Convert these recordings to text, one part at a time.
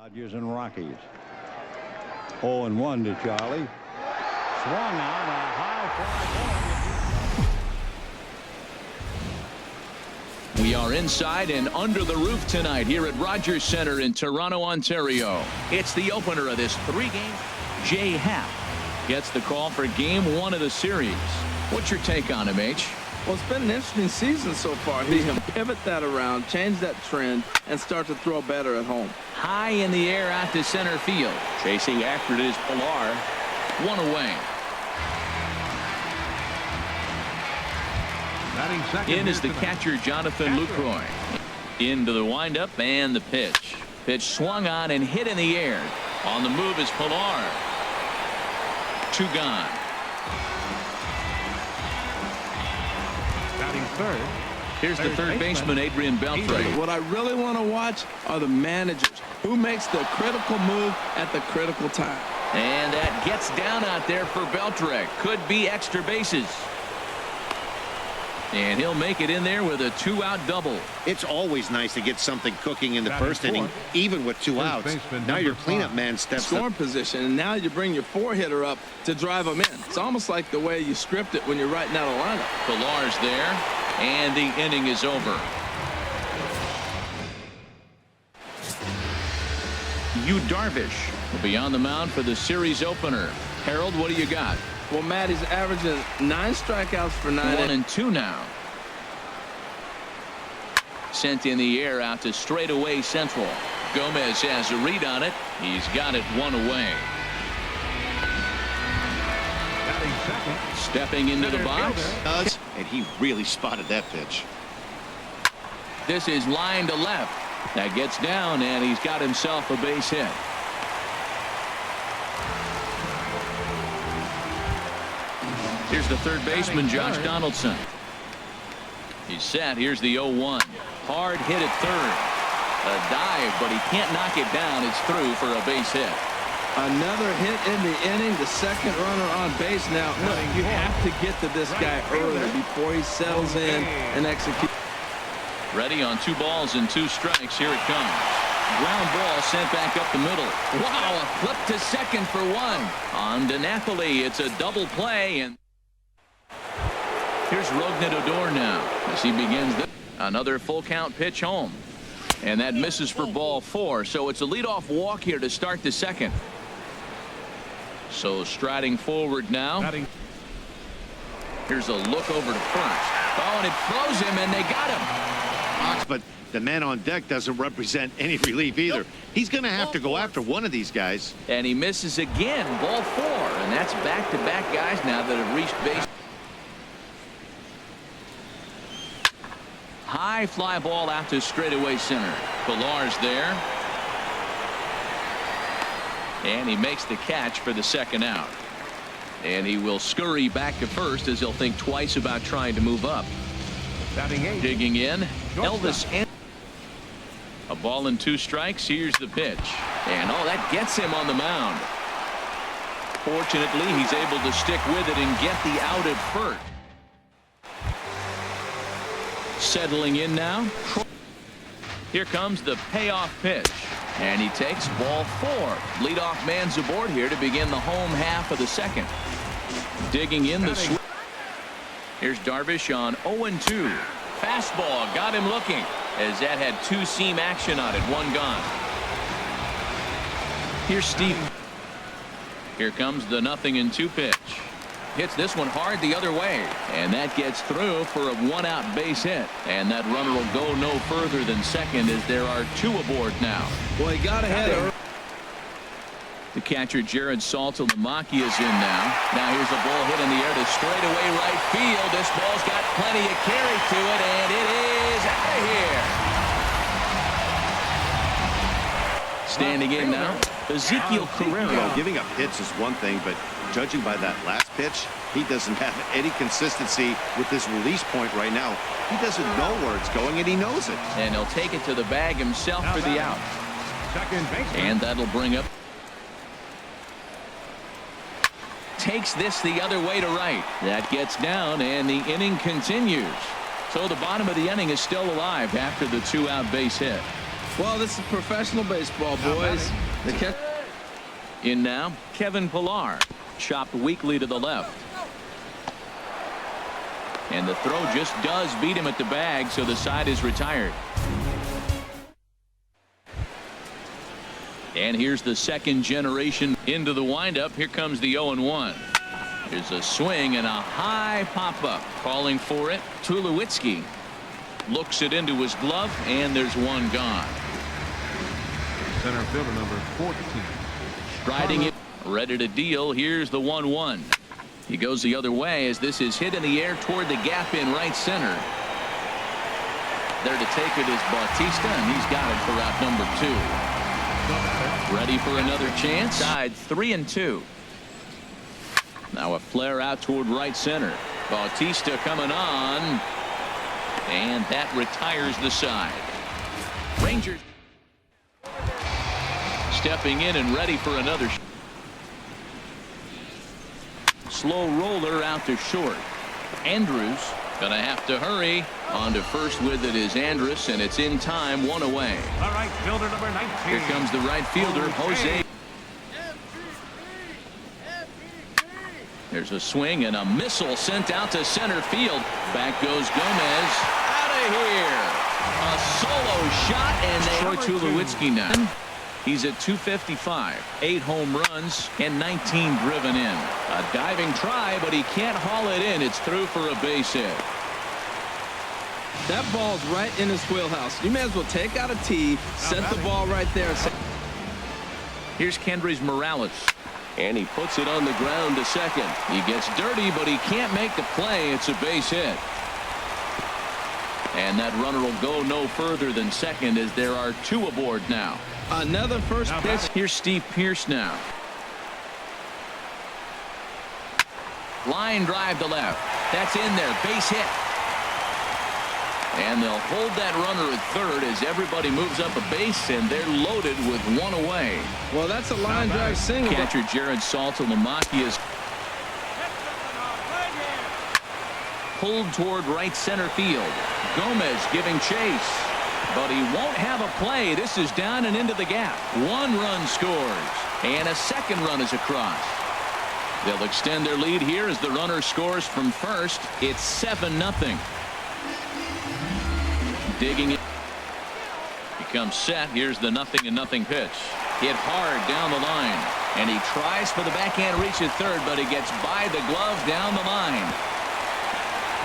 Dodgers and Rockies. 0-1 to Charlie. Swung on a high fly ball. We are inside and under the roof tonight here at Rogers Centre in Toronto, Ontario. It's the opener of this three-game. Jay Happ gets the call for game one of the series. What's your take on him, H? Well, it's been an interesting season so far. He can pivot that around, change that trend, and start to throw better at home. High in the air out to center field. Chasing after it is Pilar. One away. In is the catcher, Jonathan Lucroy. Into the windup and the pitch. Pitch swung on and hit in the air. On the move is Pilar. Two gone. Third. Here's the third baseman, Adrian Beltre. What I really want to watch are the managers. Who makes the critical move at the critical time? And that gets down out there for Beltre. Could be extra bases. And he'll make it in there with a two-out double. It's always nice to get something cooking in the first inning, even with two outs. Now your cleanup man steps up. Scoring position, and now you bring your four-hitter up to drive them in. It's almost like the way you script it when you're writing out a lineup. Pilar's there, and the inning is over. Yu Darvish will be on the mound for the series opener. Harold, what do you got? Well, Matt, he's averaging 9 strikeouts for 9. 1-2 now. Sent in the air out to straightaway central. Gomez has a read on it. He's got it one away. Stepping into the box. And he really spotted that pitch. This is line to left. That gets down, and he's got himself a base hit. Here's the third baseman, Josh Donaldson. He's set. Here's the 0-1. Hard hit at third. A dive, but he can't knock it down. It's through for a base hit. Another hit in the inning. The second runner on base. Now, look, you have to get to this guy early before he settles in and executes. Ready on 2 balls and 2 strikes. Here it comes. Ground ball sent back up the middle. Wow, a flip to second for 1. On to Napoli. It's a double play, and here's Rougned Odor now as he begins this. Another full count pitch home, and that misses for ball 4. So it's a leadoff walk here to start the second. So striding forward now. Here's a look over to first. Oh, and it throws him, and they got him. But the man on deck doesn't represent any relief either. He's going to have to go after one of these guys. And he misses again. Ball 4, and that's back-to-back guys now that have reached base. High fly ball out to straightaway center. Pilar's there. And he makes the catch for the second out. And he will scurry back to first as he'll think twice about trying to move up. Digging in, Elvis. And a ball and 2 strikes. Here's the pitch. And oh, that gets him on the mound. Fortunately, he's able to stick with it and get the out at first. Settling in now. Here comes the payoff pitch, and he takes ball 4. Leadoff man's aboard here to begin the home half of the second. Digging in the swing. Here's Darvish on 0-2. Fastball got him looking as that had 2 seam action on it. 1 gone. Here's Steve. Here comes the 0-2 pitch. Hits this one hard the other way, and that gets through for a 1-out base hit. And that runner will go no further than second as there are 2 aboard now. Well, he got ahead of the catcher, Jared Saltalamacchia, is in now. Now here's a ball hit in the air to straightaway right field. This ball's got plenty of carry to it, and it is out of here. Standing in now, Ezekiel Carrero. Giving up hits is one thing, but judging by that last pitch, he doesn't have any consistency with this release point right now. He doesn't know where it's going, and he knows it. And he'll take it to the bag himself for the out. And that'll bring up. Takes this the other way to right. That gets down, and the inning continues. So the bottom of the inning is still alive after the 2-out base hit. Well, this is professional baseball, boys. The catch. In now, Kevin Pillar. Chopped weakly to the left. And the throw just does beat him at the bag, so the side is retired. And here's the second generation into the windup. Here comes the 0-1. There's a swing and a high pop-up. Calling for it, Tulowitzki. Looks it into his glove, and there's one gone. Center fielder number 14. Striding it, ready to deal. Here's the 1-1. He goes the other way as this is hit in the air toward the gap in right center. There to take it is Bautista, and he's got it for out number 2. Ready for another chance. Side 3-2. Now a flare out toward right center. Bautista coming on, and that retires the side. Rangers stepping in and ready for another. Slow roller out to short. Andrews gonna have to hurry. On to first with it is Andrus, and it's in time, one away. The right fielder, number 19. Here comes the right fielder, Jose. There's a swing and a missile sent out to center field. Back goes Gomez. Out of here. A solo shot, and Troy Tulowitzki now. He's at 255, 8 home runs and 19 driven in. A diving try, but he can't haul it in. It's through for a base hit. That ball's right in his wheelhouse. You may as well take out a tee, set the ball right there. Here's Kendrys Morales, and he puts it on the ground to second. He gets dirty, but he can't make the play. It's a base hit. And that runner will go no further than second as there are 2 aboard now. Another first pitch. Here's Steve Pearce now. Line drive to left. That's in there. Base hit. And they'll hold that runner at third as everybody moves up a base, and they're loaded with 1 away. Well, that's a line drive single. Catcher Jared Saltalamacchia is pulled toward right center field. Gomez giving chase, but he won't have a play. This is down and into the gap. 1 run scores, and a second run is across. They'll extend their lead here as the runner scores from first. It's 7-0. Digging it. Becomes set. Here's the 0-0 pitch. Hit hard down the line, and he tries for the backhand reach at third, but he gets by the glove down the line.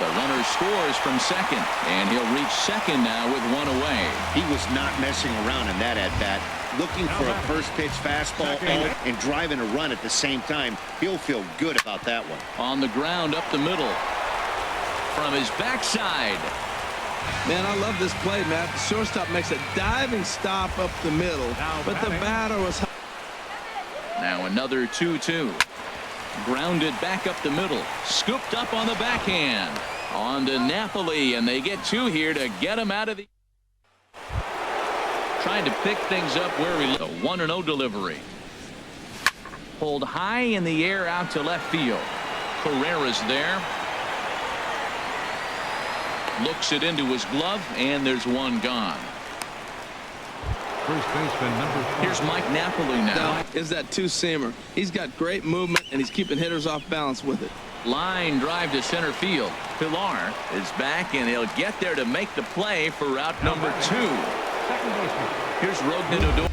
The runner scores from second, and he'll reach second now with 1 away. He was not messing around in that at-bat. Looking for a first-pitch fastball and driving a run at the same time. He'll feel good about that one. On the ground up the middle. From his backside. Man, I love this play, Matt. The shortstop makes a diving stop up the middle, but the batter was. Now another 2-2. Grounded back up the middle. Scooped up on the backhand. On to Napoli, and they get 2 here to get him out of the. Trying to pick things up where he. A 1-0 delivery. Pulled high in the air out to left field. Carrera's there. Looks it into his glove, and there's 1 gone. First baseman number 5. Here's Mike Napoli now. Is that 2-seamer. He's got great movement, and he's keeping hitters off balance with it. Line drive to center field. Pillar is back, and he'll get there to make the play for route number 2. Second baseman. Here's Rognan Odor.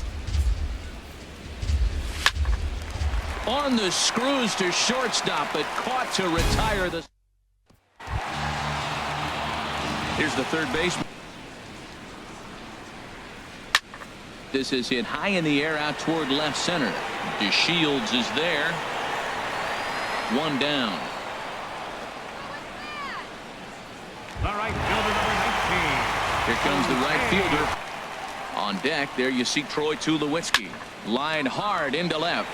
On the screws to shortstop, but caught to retire the. Here's the third baseman. This is hit high in the air out toward left center. DeShields is there. 1 down. The right fielder, number 19. Here comes the right fielder. On deck, there you see Troy Tulowitzki. Line hard into left.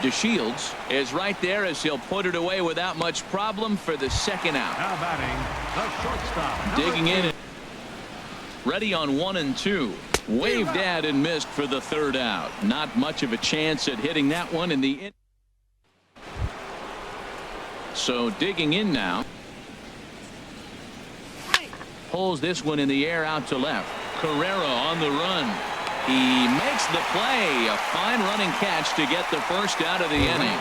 DeShields is right there as he'll put it away without much problem for the second out. Now batting, the shortstop. Digging in. Ready on 1 and 2. Waved at and missed for the third out. Not much of a chance at hitting that one in the. So digging in now. Pulls this one in the air out to left. Carrera on the run. He makes the play. A fine running catch to get the first out of the inning.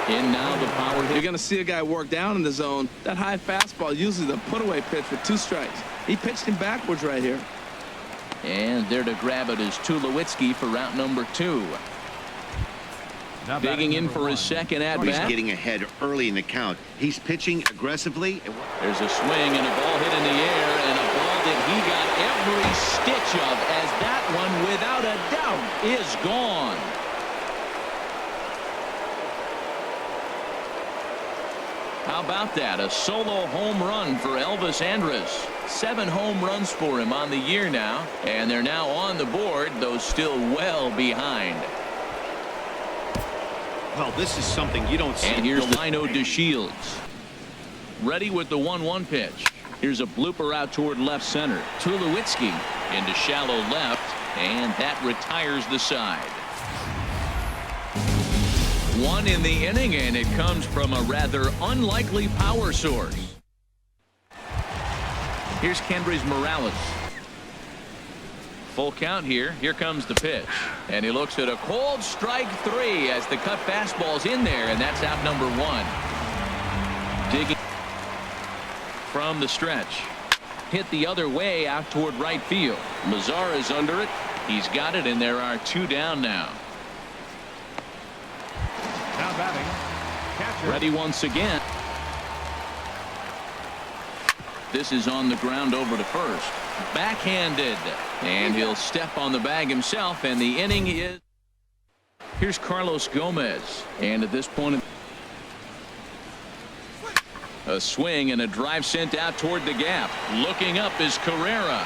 In now the power hit. You're going to see a guy work down in the zone. That high fastball, usually the put-away pitch with 2 strikes. He pitched him backwards right here. And there to grab it is Tulowitzki for route number 2. Digging in for his second at-bat. He's getting ahead early in the count. He's pitching aggressively. There's a swing and a ball hit in the air, and a ball that he got every stitch of, as that one, without a doubt, is gone. How about that? A solo home run for Elvis Andrus. 7 home runs for him on the year now, and they're now on the board, though still well behind. Well, this is something you don't see. And here's Lino DeShields. Ready with the 1-1 pitch. Here's a blooper out toward left center. Tulowitzki into shallow left, and that retires the side. 1 in the inning, and it comes from a rather unlikely power source. Here's Kendrys Morales. Full count here. Here comes the pitch. And he looks at a cold strike 3 as the cut fastball's in there, and that's out number 1. Digging from the stretch. Hit the other way out toward right field. Mazara is under it. He's got it, and there are 2 down now. Now batting, catcher. Ready once again. This is on the ground over to first. Backhanded. And he'll step on the bag himself, and the inning is. Here's Carlos Gomez. And at this point, a swing and a drive sent out toward the gap. Looking up is Carrera.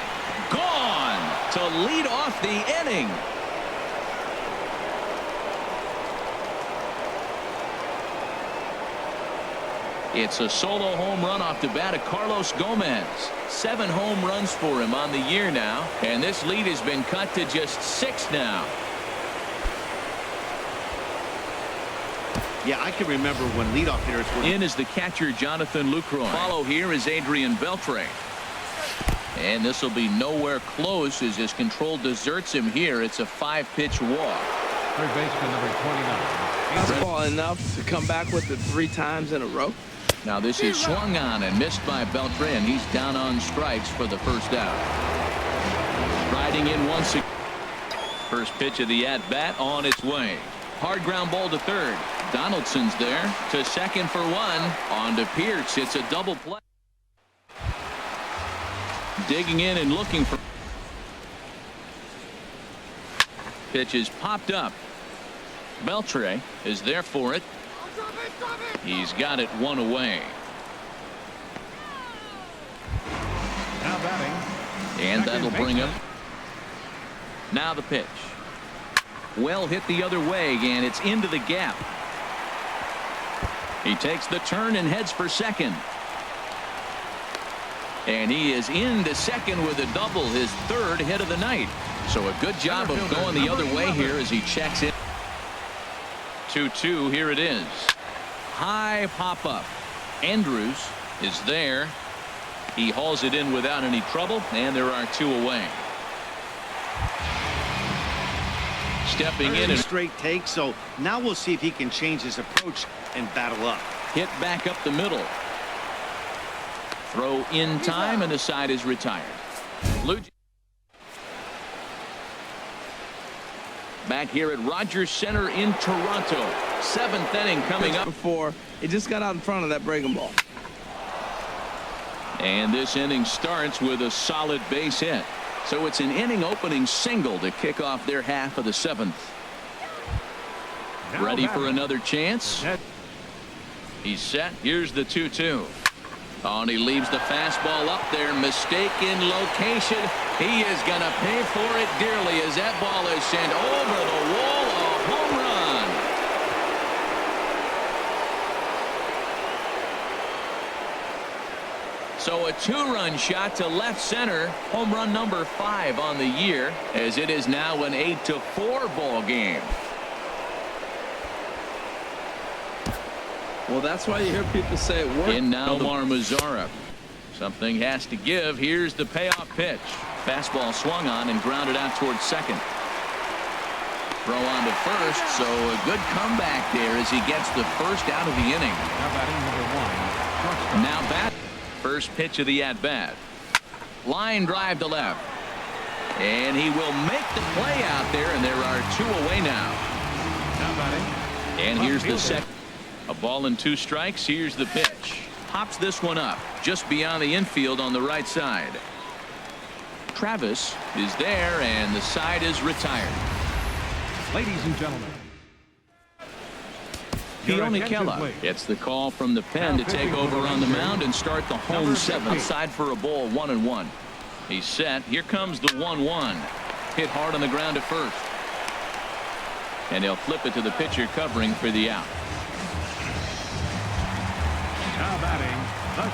Gone to lead off the inning. It's a solo home run off the bat of Carlos Gomez. 7 home runs for him on the year now, and this lead has been cut to just 6 now. Yeah, I can remember when leadoff hitters were In is the catcher, Jonathan Lucroy. Follow here is Adrian Beltre. And this will be nowhere close as his control deserts him here. It's a 5-pitch walk. Third baseman number 29. Fastball enough to come back with it 3 times in a row. Now this is swung on and missed by Beltre, and he's down on strikes for the first out. Riding in once again. First pitch of the at-bat on its way. Hard ground ball to third. Donaldson's there to second for 1. On to Pierce. It's a double play. Digging in and looking for. Pitch is popped up. Beltre is there for it. He's got it 1 away. Now batting. And that'll bring him. Now the pitch. Well hit the other way, and it's into the gap. He takes the turn and heads for second. And he is into second with a double, his 3rd hit of the night. So a good job of going the other way here as he checks in. 2-2, here it is. High pop-up. Andrews is there. He hauls it in without any trouble, and there are 2 away. Stepping in. Straight take, so now we'll see if he can change his approach and battle up. Hit back up the middle. Throw in time, and the side is retired. Back here at Rogers Center in Toronto. 7th inning coming up. Before he just got out in front of that breaking ball. And this inning starts with a solid base hit. So it's an inning opening single to kick off their half of the 7th. Ready for another chance? He's set. Here's the 2-2. Oh, and he leaves the fastball up there. Mistaken location. He is going to pay for it dearly as that ball is sent over the wall. A home run. So a 2-run shot to left center. Home run number 5 on the year, as it is now an 8-4 ball game. Well, that's why you hear people say it worked. In now Omar Mazara. Something has to give. Here's the payoff pitch. Fastball swung on and grounded out towards second. Throw on to first, so a good comeback there as he gets the first out of the inning. Now batting number 1. Now bat. First pitch of the at-bat. Line drive to left. And he will make the play out there, and there are 2 away now. Now batting. And here's the second. A ball and 2 strikes. Here's the pitch. Pops this one up just beyond the infield on the right side. Travis is there, and the side is retired. Ladies and gentlemen. Keone Kela gets the call from the pen to take over on the mound and start the home 7th. Side for a ball, 1-1. He's set. Here comes the 1-1. Hit hard on the ground to first. And he'll flip it to the pitcher covering for the out. Now batting.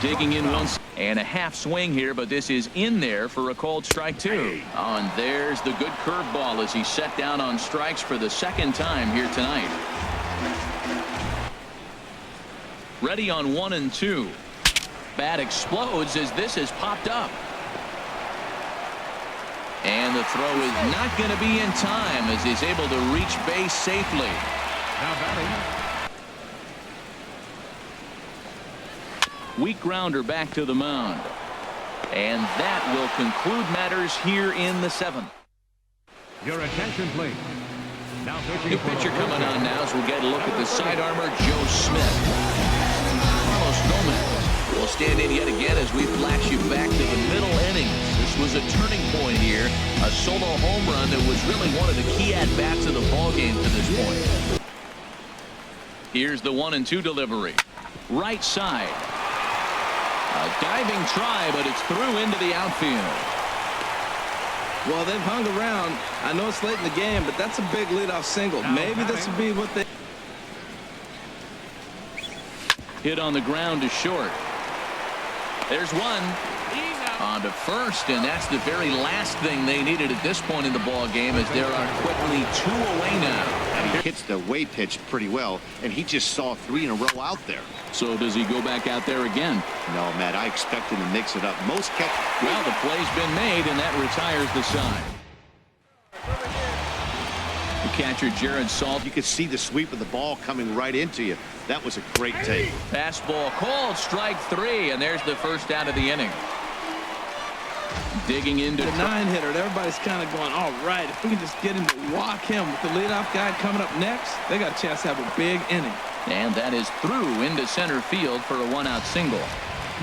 Digging in once and a half swing here, but this is in there for a called strike 2. Oh, and there's the good curveball as he's set down on strikes for the 2nd time here tonight. Ready on 1 and 2. Bat explodes as this has popped up. And the throw is not going to be in time as he's able to reach base safely. Now batting. Weak grounder back to the mound. And that will conclude matters here in the 7th. Your attention, please. Now pitching. The pitcher coming on now as we'll get a look at the side armor, Joe Smith. Carlos Gomez will stand in yet again as we flash you back to the middle innings. This was a turning point here. A solo home run that was really one of the key at-bats of the ballgame to this point. Here's the 1 and 2 delivery. Right side. A diving try, but it's through into the outfield. Well, they've hung around. I know it's late in the game, but that's a big leadoff single. Maybe this would be what they... Hit on the ground to short. There's one. On to first, and that's the very last thing they needed at this point in the ball game, as there are quickly 2 away now. And he hits the away pitch pretty well, and he just saw 3 in a row out there. So does he go back out there again? No, Matt, I expect him to mix it up. Most catch. Well, the play's been made, and that retires the side. The catcher, Jared Salt. You could see the sweep of the ball coming right into you. That was a great take. Fastball called, strike 3, and there's the first out of the inning. Digging into the 9-hitter. Everybody's kind of going, all right, if we can just get him to walk him with the leadoff guy coming up next, they got a chance to have a big inning. And that is through into center field for a 1-out single.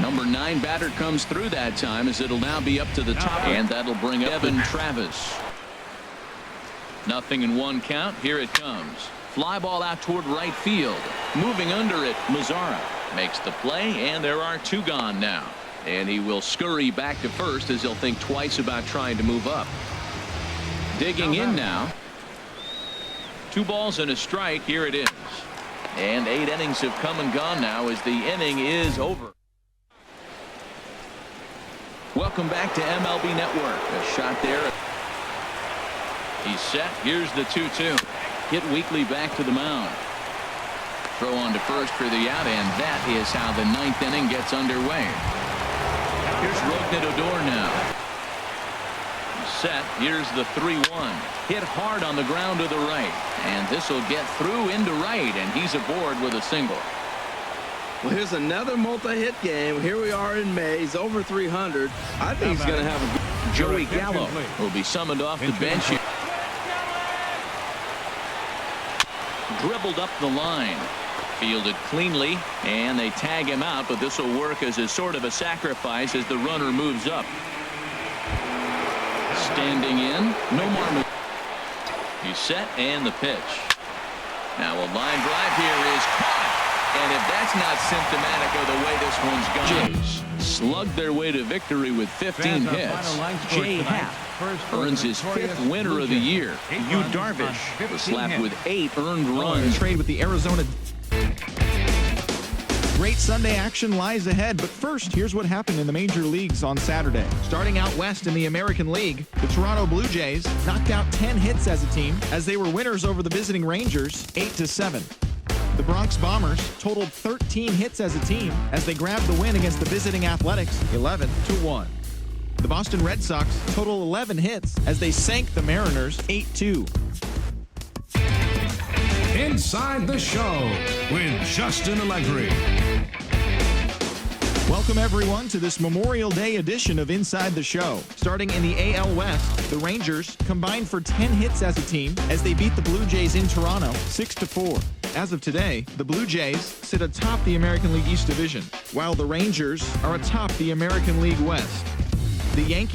Number 9 batter comes through that time as it'll now be up to the top. And that'll bring up Evan Travis. 0-1 count. Here it comes. Fly ball out toward right field. Moving under it, Mazzara makes the play, and there are 2 gone now. And he will scurry back to first as he'll think twice about trying to move up. Digging in now. 2 balls and a strike. Here it is. And 8 innings have come and gone now as the inning is over. Welcome back to MLB Network. A shot there. He's set. Here's the 2-2. Hit weakly back to the mound. Throw on to first for the out, and that is how the 9th inning gets underway. Here's Rougned Odor now. Set. Here's the 3-1. Hit hard on the ground to the right. And this will get through into right, and he's aboard with a single. Well, here's another multi-hit game. Here we are in May. He's over 300. I think he's going to have a good... Joey Gallo will be summoned off the bench here. Dribbled up the line. Fielded cleanly, and they tag him out, but this will work as a sort of a sacrifice as the runner moves up. Standing in, no more. He's set, and the pitch. Now a line drive here is caught, and if that's not symptomatic of the way this one's gone. Slugged their way to victory with 15 hits. Jay Happ earns his 5th winner of the year. Yu Darvish was slapped with 8 earned runs. Trade with the Arizona. Great Sunday action lies ahead, but first, here's what happened in the major leagues on Saturday. Starting out west in the American League, the Toronto Blue Jays knocked out 10 hits as a team as they were winners over the visiting Rangers 8-7. The Bronx Bombers totaled 13 hits as a team as they grabbed the win against the visiting Athletics 11-1. The Boston Red Sox total 11 hits as they sank the Mariners 8-2. Inside the Show with Justin Allegri. Welcome, everyone, to this Memorial Day edition of Inside the Show. Starting in the AL West, the Rangers combined for 10 hits as a team as they beat the Blue Jays in Toronto 6-4. As of today, the Blue Jays sit atop the American League East Division, while the Rangers are atop the American League West. The Yankees